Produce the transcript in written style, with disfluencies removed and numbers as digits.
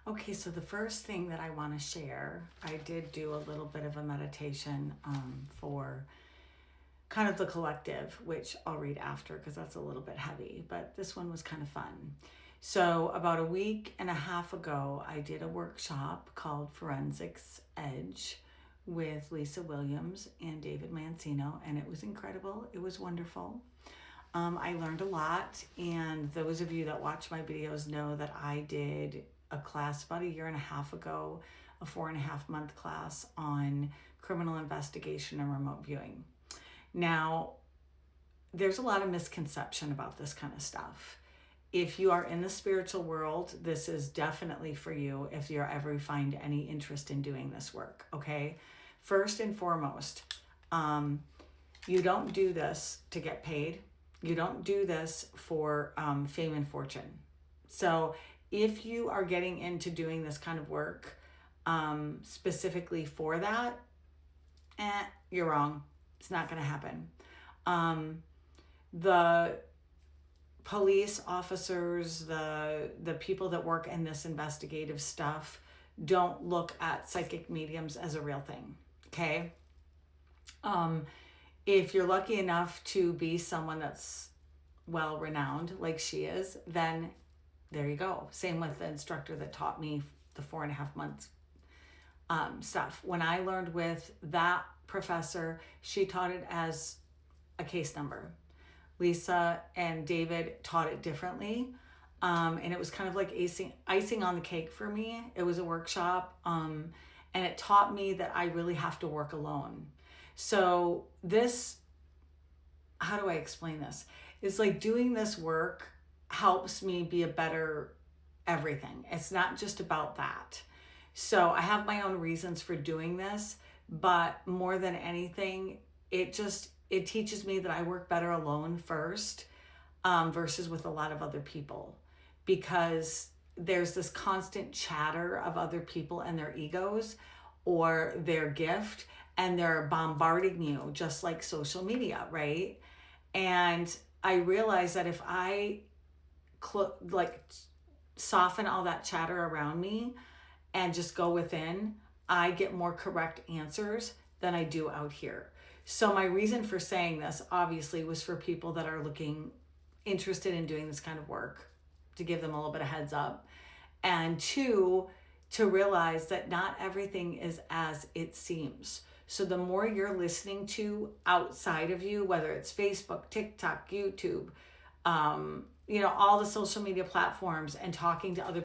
Okay, so the first thing that I want to share, I did do a little bit of a meditation for kind of the collective, which I'll read after because that's a little bit heavy, but this one was kind of fun. So, about a week and a half ago, I did a workshop called Forensics Edge with Lisa Williams and David Mancino, and it was incredible. It was wonderful. I learned a lot, and those of you that watch my videos know that I did a class about a year and a half ago, a 4.5 month class on criminal investigation and remote viewing. Now, there's a lot of misconception about this kind of stuff. If you are in the spiritual world, this is definitely for you if you ever find any interest in doing this work, okay? First and foremost, you don't do this to get paid. You don't do this for fame and fortune. So if you are getting into doing this kind of work specifically for that, you're wrong. It's not going to happen. The police officers, the people that work in this investigative stuff don't look at psychic mediums as a real thing, okay? If you're lucky enough to be someone that's well renowned like she is, then there you go. Same with the instructor that taught me the 4.5 months stuff. When I learned with that professor, she taught it as a case number. Lisa and David taught it differently. And it was kind of like icing on the cake for me. It was a workshop. And it taught me that I really have to work alone. So this, how do I explain this? It's like doing this work helps me be a better everything. It's not just about that. So I have my own reasons for doing this, but more than anything, it teaches me that I work better alone first versus with a lot of other people, because there's this constant chatter of other people and their egos or their gift, and they're bombarding you just like social media, right? And I realized that if I soften all that chatter around me and just go within, I get more correct answers than I do out here. So my reason for saying this obviously was for people that are interested in doing this kind of work, to give them a little bit of heads up. And two, to realize that not everything is as it seems. So the more you're listening to outside of you, whether it's Facebook, TikTok, YouTube, all the social media platforms, and talking to other